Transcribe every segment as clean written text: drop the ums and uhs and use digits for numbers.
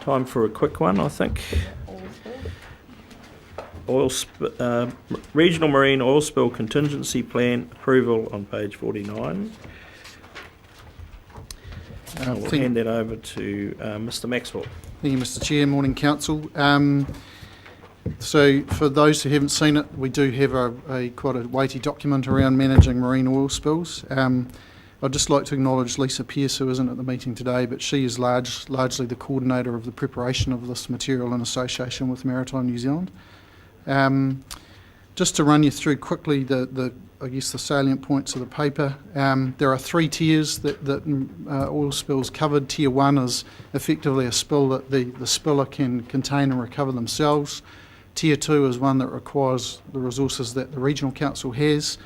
Time for a quick one, I think. Regional Marine Oil Spill Contingency Plan approval on page 49. I'll hand that over to Mr. Maxwell. Thank you, Mr. Chair. Morning, Council. So for those who haven't seen it, we do have a quite a weighty document around managing marine oil spills. I'd just like to acknowledge Lisa Pearce, who isn't at the meeting today, but she is largely the coordinator of the preparation of this material in association with Maritime New Zealand. Just to run you through quickly I guess the salient points of the paper. There are three tiers that oil spills covered. Tier 1 is effectively a spill that the spiller can contain and recover themselves. Tier 2 is one that requires the resources that the Regional Council has,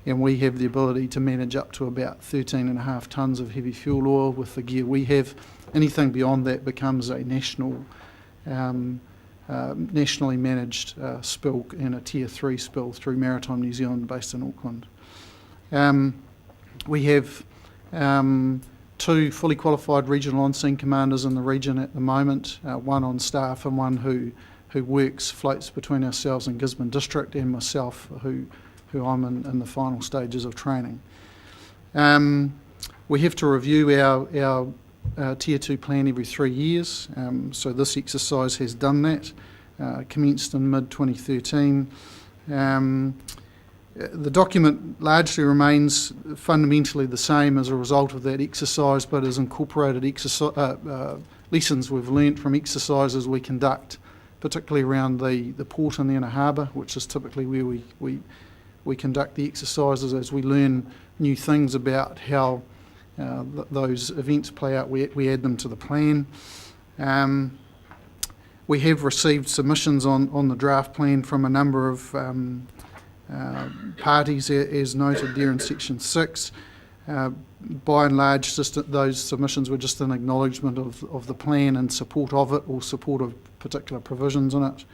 and we have the ability to manage up to about 13.5 tonnes of heavy fuel oil with the gear we have. Anything beyond that becomes a nationally managed spill and a Tier 3 spill through Maritime New Zealand based in Auckland. We have two fully qualified regional on-scene commanders in the region at the moment, one on staff and one who floats between ourselves and Gisborne District, and myself who I'm in the final stages of training. We have to review our Tier 2 plan every 3 years, so this exercise has done that, commenced in mid-2013. The document largely remains fundamentally the same as a result of that exercise, but has incorporated lessons we've learnt from exercises we conduct, particularly around the port and the inner harbour, which is typically where we conduct the exercises as we learn new things about how those events play out. We add them to the plan. We have received submissions on the draft plan from a number of parties, as noted there in section 6. By and large, those submissions were just an acknowledgement of the plan and support of it, or support of particular provisions in it.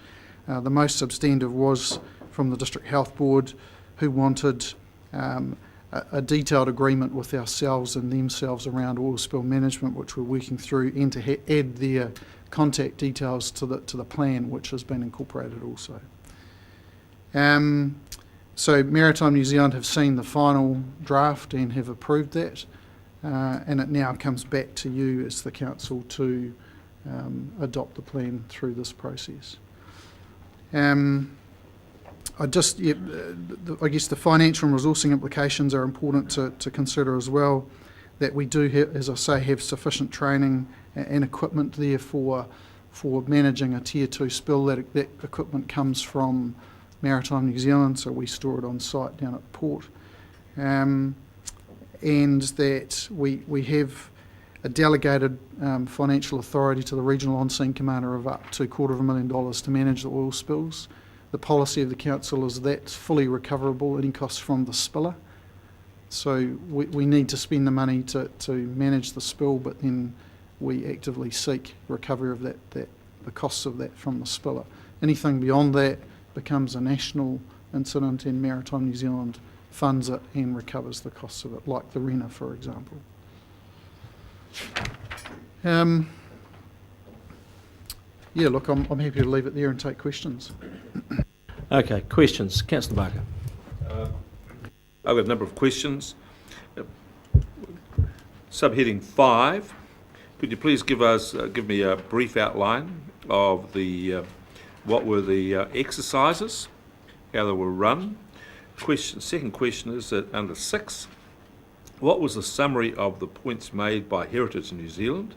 The most substantive was from the District Health Board, who wanted a detailed agreement with ourselves and themselves around oil spill management, which we're working through, and to add their contact details to the plan, which has been incorporated also. So Maritime New Zealand have seen the final draft and have approved that, and it now comes back to you as the council to adopt the plan through this process. I guess the financial and resourcing implications are important to consider as well, that we do have, as I say, have sufficient training and equipment there for managing a Tier 2 spill. That equipment comes from Maritime New Zealand, so we store it on site down at the port, and that we have a delegated financial authority to the regional on-scene commander of up to $250,000 to manage the oil spills. The policy of the council is that's fully recoverable, any costs from the spiller. So we need to spend the money to manage the spill, but then we actively seek recovery of the costs of that from the spiller. Anything beyond that becomes a national incident, and Maritime New Zealand funds it and recovers the costs of it, like the RENA, for example. Yeah, look, I'm happy to leave it there and take questions. Okay, questions. Councillor Barker. I've got a number of questions. Subheading 5, could you please give me a brief outline of what were the exercises, how they were run? Second question is that under 6, what was the summary of the points made by Heritage New Zealand?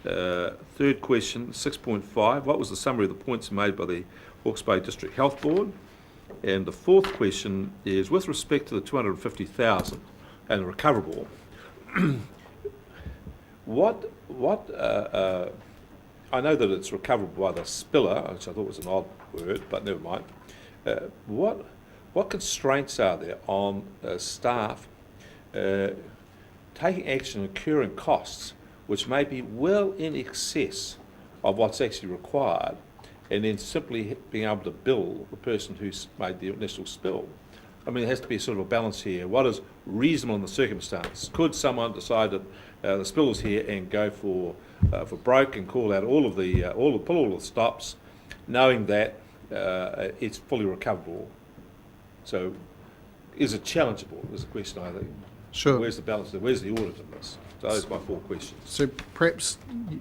Third question, 6.5, what was the summary of the points made by the Hawke's Bay District Health Board? And the fourth question is, with respect to the 250,000 and the recoverable, I know that it's recoverable by the spiller, which I thought was an odd word, but never mind. What constraints are there on staff taking action and incurring costs which may be well in excess of what's actually required, and then simply being able to bill the person who's made the initial spill? I mean, there has to be sort of a balance here. What is reasonable in the circumstance? Could someone decide that the spill is here and go for broke and call out pull all the stops, knowing that it's fully recoverable? So, is it challengeable? Is the question, I think. Sure. Where's the balance? Where's the audit in this? So those are my 4 questions. So perhaps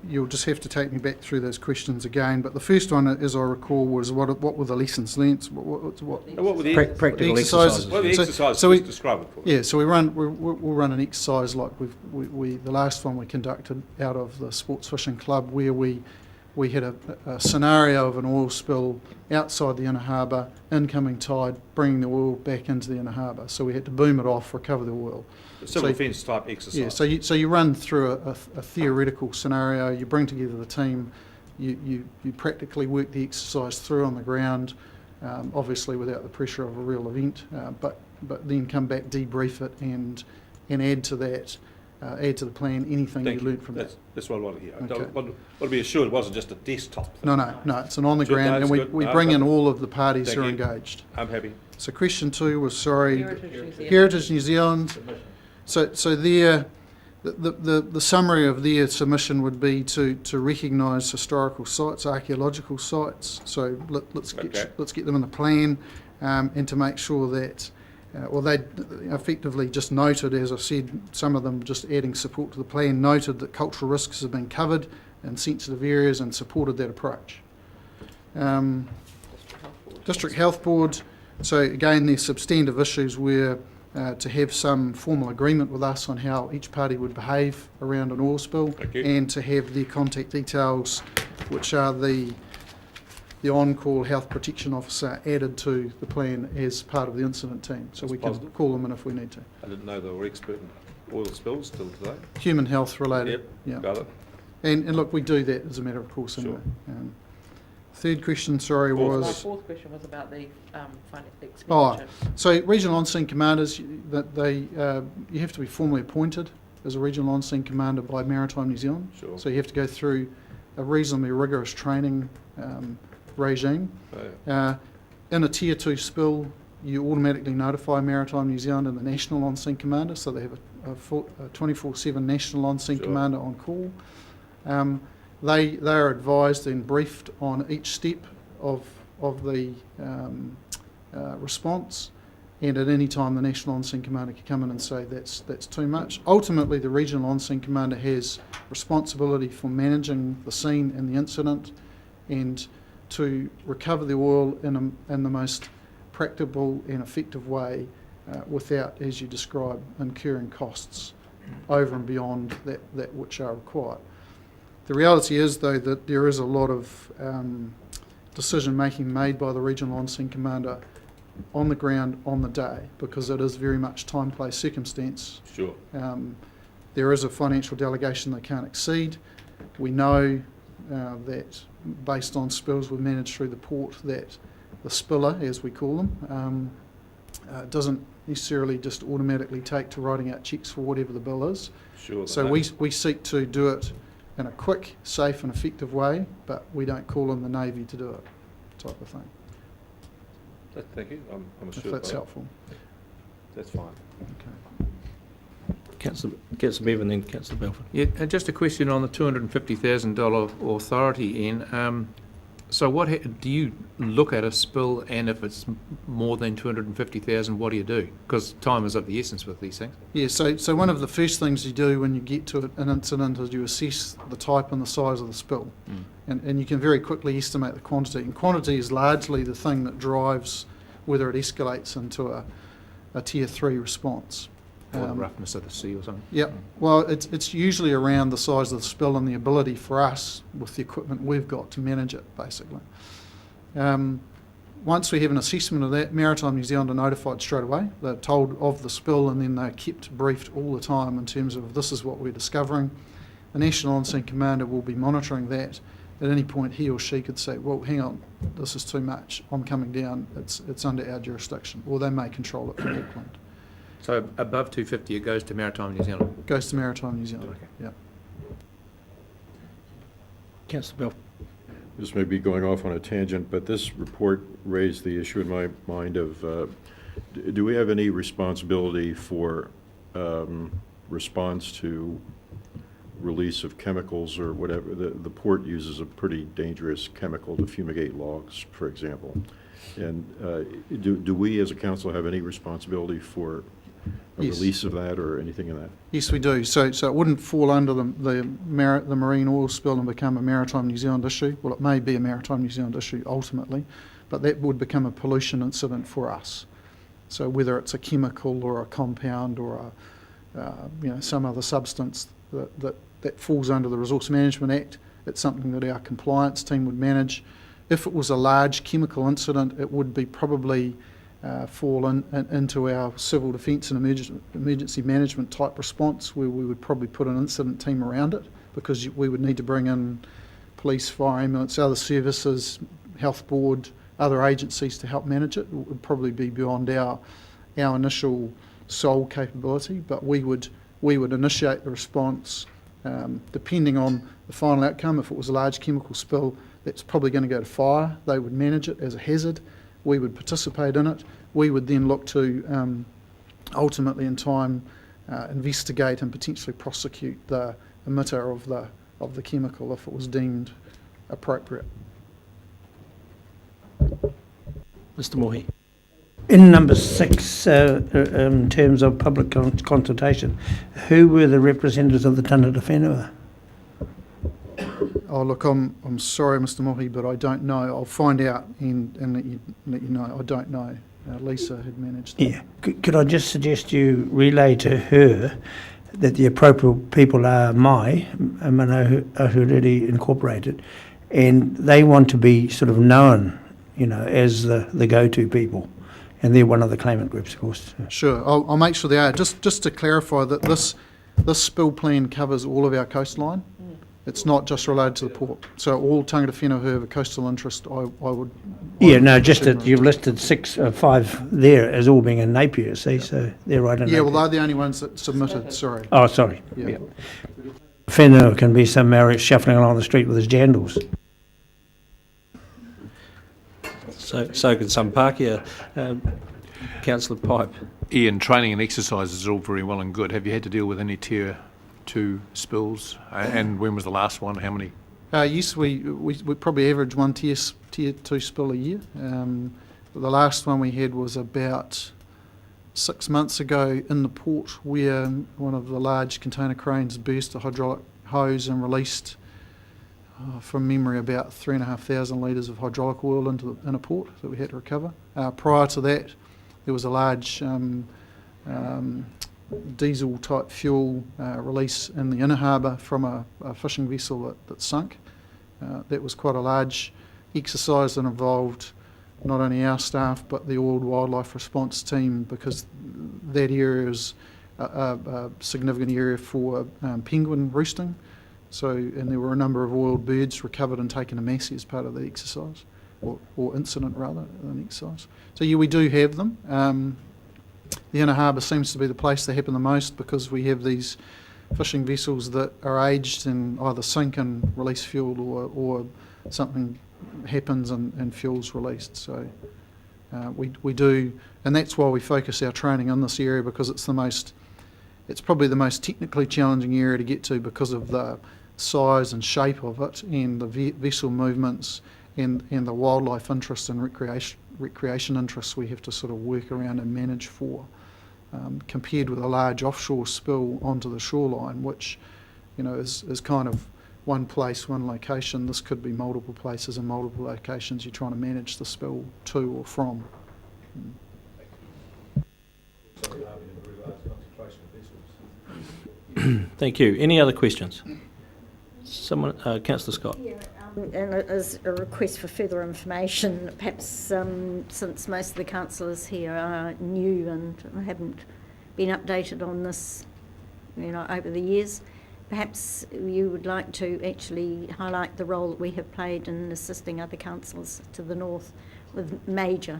you'll just have to take me back through those questions again. But the first one, as I recall, was what were the lessons learnt? What What were the Practical exercises. exercises. What are the So- exercises? so we- Just describe it for us. Yeah, so we'll run an exercise like the last one we conducted out of the Sports Fishing Club, where we had a scenario of an oil spill outside the inner harbour, incoming tide, bringing the oil back into the inner harbour. So we had to boom it off, recover the oil. Civil So- defence type exercise. Yeah, so you run through a theoretical scenario, you bring together the team, you practically work the exercise through on the ground, obviously without the pressure of a real event, but then come back, debrief it, and add to that, add to the plan anything Thank you learnt from that. That's what I want to hear. Okay. I want to be assured it wasn't just a desktop thing. No, it's an on the Good, ground, no, and it's we good. bring in No, all of the parties thank who are you. engaged. I'm happy. So question 2 was, Heritage New New Zealand. Zealand. So the summary of their submission would be to recognise historical sites, archaeological sites. So let's get them in the plan, and to make sure that, they effectively just noted, as I said, some of them just adding support to the plan, noted that cultural risks have been covered in sensitive areas and supported that approach. District Health Board. So again, their substantive issues were to have some formal agreement with us on how each party would behave around an oil spill, Thank you. and to have their contact details, which are the on-call health protection officer, added to the plan as part of the incident team. So That's we can positive. call them in if we need to. I didn't know they were expert in oil spills till today. Human health related. Yep, Yeah. got it. And look, we do that as a matter of course Sure. anyway. Third question, sorry, Fourth. My was... fourth question was about the expenditure. Oh, so regional on-scene commanders, you have to be formally appointed as a regional on-scene commander by Maritime New Zealand. Sure. So you have to go through a reasonably rigorous training regime. Oh, yeah. In a Tier 2 spill, you automatically notify Maritime New Zealand and the national on-scene commander, so they have a 24/7 national on-scene Sure. commander on call. They are advised and briefed on each step of the response, and at any time the national on-scene commander can come in and say that's too much. Ultimately, the regional on-scene commander has responsibility for managing the scene and the incident, and to recover the oil in the most practicable and effective way, without, as you describe, incurring costs over and beyond that which are required. The reality is, though, that there is a lot of decision-making made by the regional on-scene commander on the ground on the day, because it is very much time, place, circumstance. Sure. There is a financial delegation they can't exceed. We know that based on spills we've managed through the port, that the spiller, as we call them, doesn't necessarily just automatically take to writing out cheques for whatever the bill is. Sure. So we seek to do it in a quick, safe and effective way, but we don't call on the Navy to do it, type of thing, Thank you. I'm if assured that's by that. helpful. That's fine. Okay. Councillor Bevan, then Councillor Belford. Yeah, just a question on the $250,000 authority, Ian. So do you look at a spill, and if it's more than 250,000, what do you do? Because time is of the essence with these things. Yeah, so one of the first things you do when you get to an incident is you assess the type and the size of the spill. And you can very quickly estimate the quantity. And quantity is largely the thing that drives whether it escalates into a Tier 3 response. Or the roughness of the sea or something. Yeah, well, it's usually around the size of the spill and the ability for us, with the equipment we've got, to manage it, basically. Once we have an assessment of that, Maritime New Zealand are notified straight away. They're told of the spill, and then they're kept briefed all the time in terms of this is what we're discovering. The National On-Scene Commander will be monitoring that. At any point, he or she could say, well, hang on, this is too much, I'm coming down, it's under our jurisdiction, or they may control it from Auckland. So above 250, it goes to Maritime New Zealand. Goes to Maritime New Zealand, Okay. yeah. Councillor Belford. This may be going off on a tangent, but this report raised the issue in my mind of Do we have any responsibility for response to release of chemicals or whatever? The port uses a pretty dangerous chemical to fumigate logs, for example. And do we as a council have any responsibility for a Yes. release of that or anything in that? Yes, we do. So it wouldn't fall under the marine oil spill and become a Maritime New Zealand issue. Well, it may be a Maritime New Zealand issue ultimately, but that would become a pollution incident for us. So whether it's a chemical or a compound or some other substance that falls under the Resource Management Act, it's something that our compliance team would manage. If it was a large chemical incident, it would be probably fall into our civil defence and emergency management type response, where we would probably put an incident team around it, because we would need to bring in police, fire, ambulance, other services, health board, other agencies to help manage it. It would probably be beyond our initial sole capability, but we would initiate the response depending on the final outcome. If it was a large chemical spill, that's probably going to go to fire. They would manage it as a hazard. We would participate in it. We would then look to ultimately in time investigate and potentially prosecute the emitter of the chemical if it was deemed appropriate. Mr Mohi. In number 6, in terms of public consultation, who were the representatives of the tangata whenua? Oh, look, I'm sorry, Mr Mohi, but I don't know. I'll find out and let you know. I don't know. Lisa had managed that. Yeah. Could I just suggest you relay to her that the appropriate people are Mano Ahuriri Incorporated, and they want to be sort of known, as the go-to people. And they're one of the claimant groups, of course. Sure, I'll make sure they are. Just to clarify that this spill plan covers all of our coastline. It's not just related to the port. So all tangata whenua who have a coastal interest, I would... Yeah, no, just that you've listed 5 there as all being in Napier, see, so they're right in Napier. Yeah, well, they're the only ones that submitted, sorry. Oh, sorry. Yeah. Whenua can be some Maori shuffling along the street with his jandals. So can some Pākehā. Councillor Pipe. Ian, training and exercises are all very well and good. Have you had to deal with any Tier 2 spills? And when was the last one? How many? Yes, we probably average one tier 2 spill a year. The last one we had was about 6 months ago in the port, where one of the large container cranes burst a hydraulic hose and released, from memory, about 3,500 litres of hydraulic oil in a port that we had to recover. Prior to that, there was a large diesel type fuel release in the inner harbour from a fishing vessel that sunk. That was quite a large exercise that involved not only our staff but the oiled wildlife response team, because that area is a significant area for penguin roosting. So, and there were a number of oiled birds recovered and taken to Massey as part of the exercise, or incident rather than exercise. So yeah, we do have them. The inner harbour seems to be the place they happen the most, because we have these fishing vessels that are aged and either sink and release fuel, or something happens and fuel's released. So we do, and that's why we focus our training in this area, because it's probably the most technically challenging area to get to, because of the size and shape of it, and the vessel movements, and the wildlife interests and recreation interests we have to sort of work around and manage for, compared with a large offshore spill onto the shoreline, which is kind of one place, one location. This could be multiple places and multiple locations you're trying to manage the spill to or from. Thank you. Any other questions? Someone, Councillor Scott. Yeah, and as a request for further information, perhaps since most of the councillors here are new and haven't been updated on this, over the years, perhaps you would like to actually highlight the role that we have played in assisting other councillors to the north with major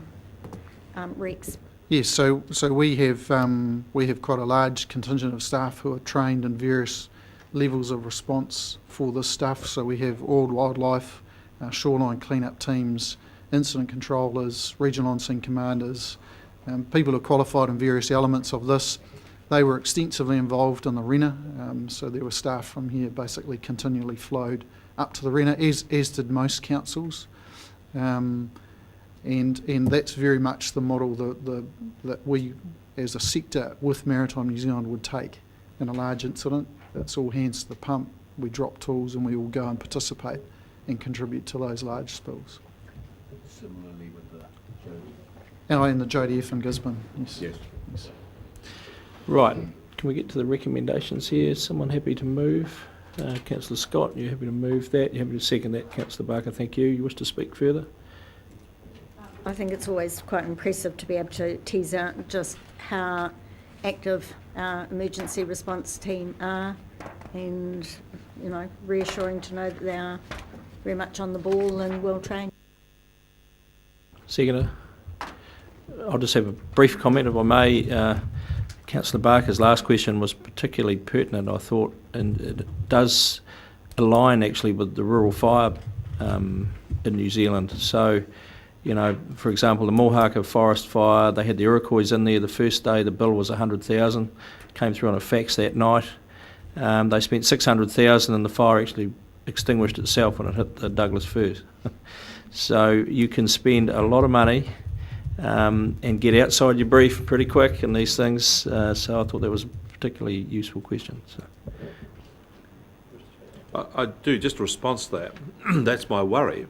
wrecks. Yes, so we have quite a large contingent of staff who are trained in various levels of response for this stuff. So we have oiled wildlife, shoreline cleanup teams, incident controllers, regional on-scene commanders, People who are qualified in various elements of this, they were extensively involved in the Rena, so there were staff from here basically continually flowed up to the Rena, as did most councils. And that's very much the model that we, as a sector with Maritime New Zealand, would take in a large incident. It's all hands to the pump, we drop tools and we all go and participate and contribute to those large spills. Similarly with the And the JDF in Gisborne, yes. Yes. Right, can we get to the recommendations here? Is someone happy to move? Councillor Scott, you happy to move that? You happy to second that? Councillor Barker, thank you. You wish to speak further? I think it's always quite impressive to be able to tease out just how active our emergency response team are, and, you know, reassuring to know that they are very much on the ball and well trained. Seconder. I'll just have a brief comment, if I may. Councillor Barker's last question was particularly pertinent, I thought, and it does align actually with the rural fire in New Zealand. So, you know, for example, the Mohaka forest fire, they had the Iroquois in there the first day. The bill was 100,000, came through on a fax that night. They spent 600,000 and the fire actually extinguished itself when it hit the Douglas firs. So you can spend a lot of money and get outside your brief pretty quick in these things. So I thought that was a particularly useful question. So. I do, just a response to that. That's my worry,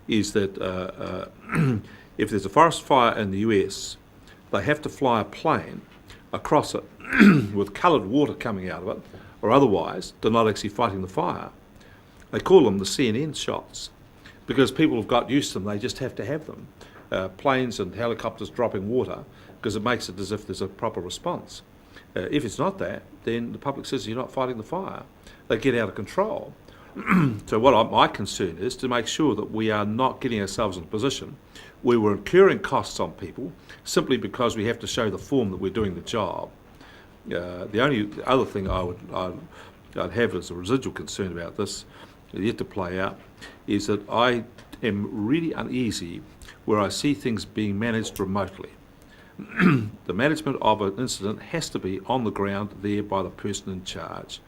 is that if there's a forest fire in the US, they have to fly a plane across it with coloured water coming out of it, or otherwise they're not actually fighting the fire. They call them the CNN shots, because people have got used to them, they just have to have them. Planes and helicopters dropping water, because it makes it as if there's a proper response. If it's not that, then the public says you're not fighting the fire. They get out of control. So my concern is to make sure that we are not getting ourselves in a position where we're incurring costs on people simply because we have to show the form that we're doing the job. The only other thing I'd have as a residual concern about this, yet to play out, is that I am really uneasy where I see things being managed remotely. The management of an incident has to be on the ground there by the person in charge.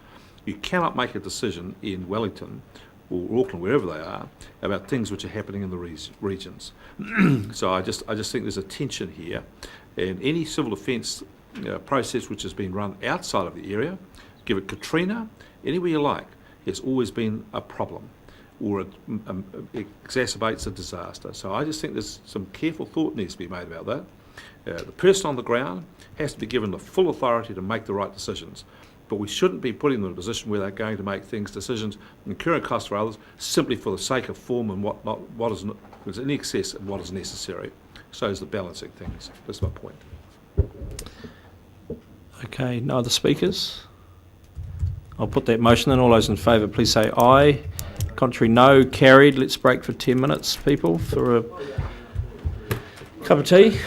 You cannot make a decision in Wellington or Auckland, wherever they are, about things which are happening in the regions. So I just think there's a tension here, and any civil defence process which has been run outside of the area, give it Katrina, anywhere you like, has always been a problem, or it exacerbates a disaster. So I just think there's some careful thought needs to be made about that. The person on the ground has to be given the full authority to make the right decisions, but we shouldn't be putting them in a position where they're going to make decisions, incurring costs for others, simply for the sake of form and what is in excess of what is necessary. So is the balancing things. That's my point. Okay, no other speakers? I'll put that motion in. All those in favour, please say aye. Contrary, no. Carried. Let's break for 10 minutes, people, for a cup of tea.